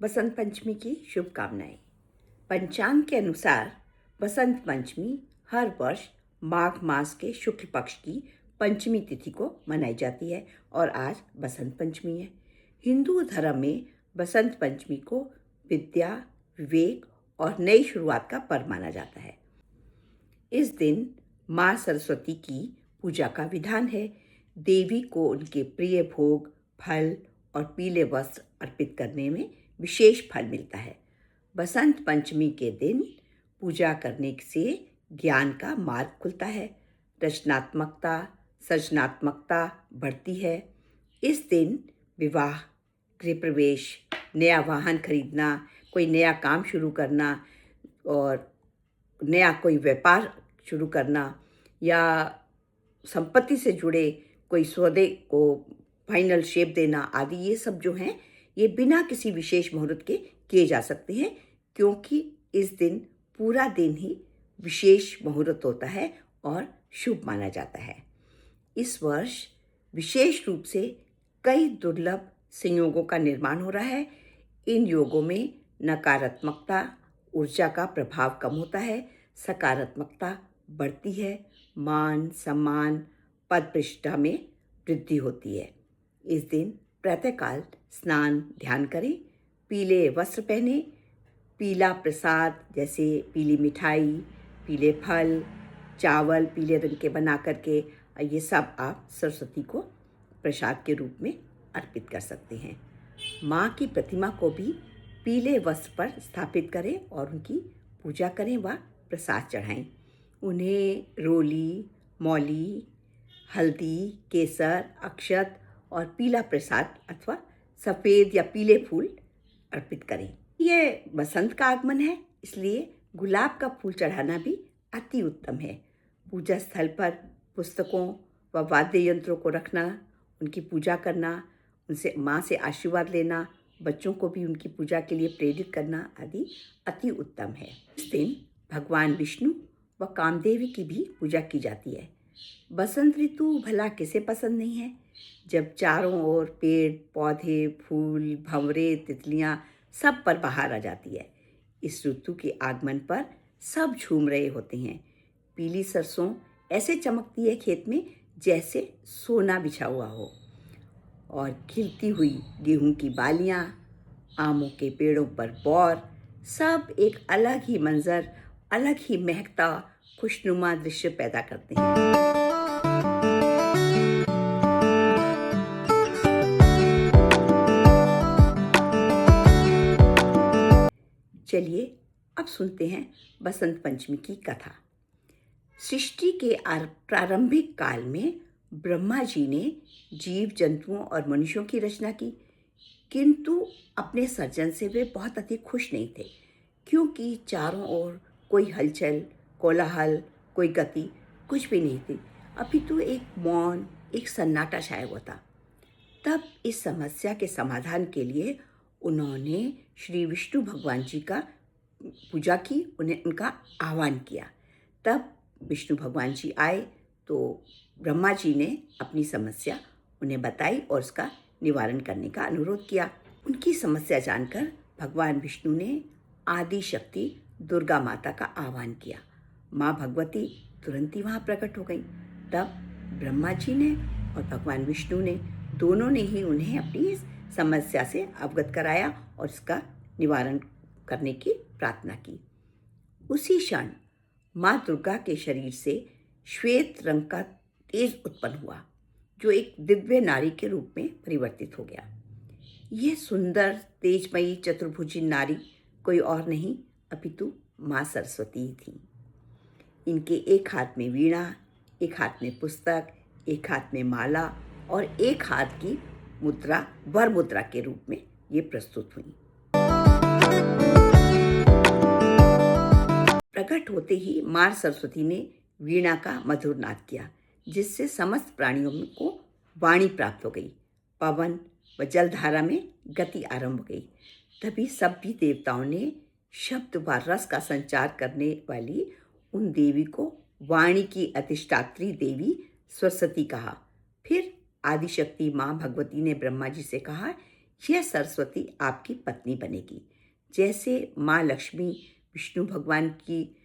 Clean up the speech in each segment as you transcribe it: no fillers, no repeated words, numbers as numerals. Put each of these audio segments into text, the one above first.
बसंत पंचमी की शुभकामनाएं। पंचांग के अनुसार बसंत पंचमी हर वर्ष माघ मास के शुक्ल पक्ष की पंचमी तिथि को मनाई जाती है और आज बसंत पंचमी है। हिंदू धर्म में बसंत पंचमी को विद्या, विवेक और नई शुरुआत का पर्व माना जाता है। इस दिन माँ सरस्वती की पूजा का विधान है। देवी को उनके प्रिय भोग, फल और पीले वस्त्र अर्पित करने में विशेष फल मिलता है। बसंत पंचमी के दिन पूजा करने से ज्ञान का मार्ग खुलता है, रचनात्मकता, सृजनात्मकता बढ़ती है। इस दिन विवाह, गृह प्रवेश, नया वाहन खरीदना, कोई नया काम शुरू करना और नया कोई व्यापार शुरू करना या संपत्ति से जुड़े कोई सौदे को फाइनल शेप देना आदि, ये सब जो हैं ये बिना किसी विशेष मुहूर्त के किए जा सकते हैं, क्योंकि इस दिन पूरा दिन ही विशेष मुहूर्त होता है और शुभ माना जाता है। इस वर्ष विशेष रूप से कई दुर्लभ संयोगों का निर्माण हो रहा है। इन योगों में नकारात्मकता ऊर्जा का प्रभाव कम होता है, सकारात्मकता बढ़ती है, मान सम्मान पद प्रतिष्ठा में वृद्धि होती है। इस दिन प्रातःकाल स्नान ध्यान करें, पीले वस्त्र पहने, पीला प्रसाद जैसे पीली मिठाई, पीले फल, चावल पीले रंग के बना करके ये सब आप सरस्वती को प्रसाद के रूप में अर्पित कर सकते हैं। माँ की प्रतिमा को भी पीले वस्त्र पर स्थापित करें और उनकी पूजा करें व प्रसाद चढ़ाएं। उन्हें रोली, मौली, हल्दी, केसर, अक्षत और पीला प्रसाद अथवा सफ़ेद या पीले फूल अर्पित करें। यह बसंत का आगमन है, इसलिए गुलाब का फूल चढ़ाना भी अति उत्तम है। पूजा स्थल पर पुस्तकों व वाद्य यंत्रों को रखना, उनकी पूजा करना, उनसे माँ से आशीर्वाद लेना, बच्चों को भी उनकी पूजा के लिए प्रेरित करना आदि अति उत्तम है। इस दिन भगवान विष्णु व कामदेवी की भी पूजा की जाती है। बसंत ऋतु भला किसे पसंद नहीं है, जब चारों ओर पेड़ पौधे, फूल, भंवरे, तितलियां सब पर बहार आ जाती है। इस ऋतु के आगमन पर सब झूम रहे होते हैं। पीली सरसों ऐसे चमकती है खेत में जैसे सोना बिछा हुआ हो, और खिलती हुई गेहूं की बालियां, आमों के पेड़ों पर बौर, सब एक अलग ही मंजर, अलग ही महकता खुशनुमा दृश्य पैदा करते हैं। चलिए अब सुनते हैं बसंत पंचमी की कथा। सृष्टि के प्रारंभिक काल में ब्रह्मा जी ने जीव जंतुओं और मनुष्यों की रचना की, किंतु अपने सर्जन से वे बहुत अधिक खुश नहीं थे, क्योंकि चारों ओर कोई हलचल, कोलाहल, कोई गति कुछ भी नहीं थी। अपितु एक मौन, एक सन्नाटा छाया हुआ था। तब इस समस्या के समाधान के लिए उन्होंने श्री विष्णु भगवान जी का पूजा की, उन्हें उनका आह्वान किया। तब विष्णु भगवान जी आए तो ब्रह्मा जी ने अपनी समस्या उन्हें बताई और उसका निवारण करने का अनुरोध किया। उनकी समस्या जानकर भगवान विष्णु ने आदि शक्ति दुर्गा माता का आह्वान किया। माँ भगवती तुरंत ही वहाँ प्रकट हो गई। तब ब्रह्मा जी ने और भगवान विष्णु ने दोनों ने ही उन्हें अपनी इस समस्या से अवगत कराया और इसका निवारण करने की प्रार्थना की। उसी क्षण माँ दुर्गा के शरीर से श्वेत रंग का तेज उत्पन्न हुआ, जो एक दिव्य नारी के रूप में परिवर्तित हो गया। यह सुंदर तेजमयी चतुर्भुजी नारी कोई और नहीं अपितु माँ सरस्वती थी। इनके एक हाथ में वीणा, एक हाथ में पुस्तक, एक हाथ में माला और एक हाथ की मुद्रा वर मुद्रा के रूप में ये प्रस्तुत हुई। प्रकट होते ही माँ सरस्वती ने वीणा का मधुर नाद किया, जिससे समस्त प्राणियों को वाणी प्राप्त हो गई। पवन व जलधारा में गति आरंभ हो गई। तभी सभी देवताओं ने शब्द व रस का संचार करने वाली उन देवी को वाणी की अधिष्ठात्री देवी सरस्वती कहा। फिर आदिशक्ति माँ भगवती ने ब्रह्मा जी से कहा, यह सरस्वती आपकी पत्नी बनेगी। जैसे माँ लक्ष्मी विष्णु भगवान की,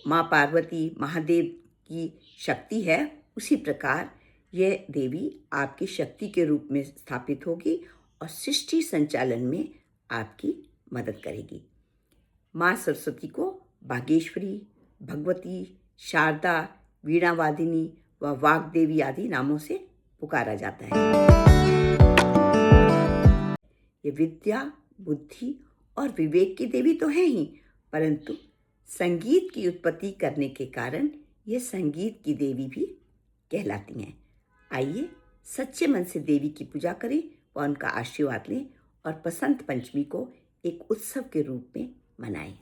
माँ पार्वती महादेव की शक्ति है, उसी प्रकार यह देवी आपकी शक्ति के रूप में स्थापित होगी और सृष्टि संचालन में आपकी मदद करेगी। माँ सरस्वती को बागेश्वरी, भगवती, शारदा, वीणावादिनी व वाग्देवी आदि नामों से पुकारा जाता है। ये विद्या, बुद्धि और विवेक की देवी तो है ही, परंतु संगीत की उत्पत्ति करने के कारण ये संगीत की देवी भी कहलाती हैं। आइए सच्चे मन से देवी की पूजा करें और उनका आशीर्वाद लें और बसंत पंचमी को एक उत्सव के रूप में मनाएं।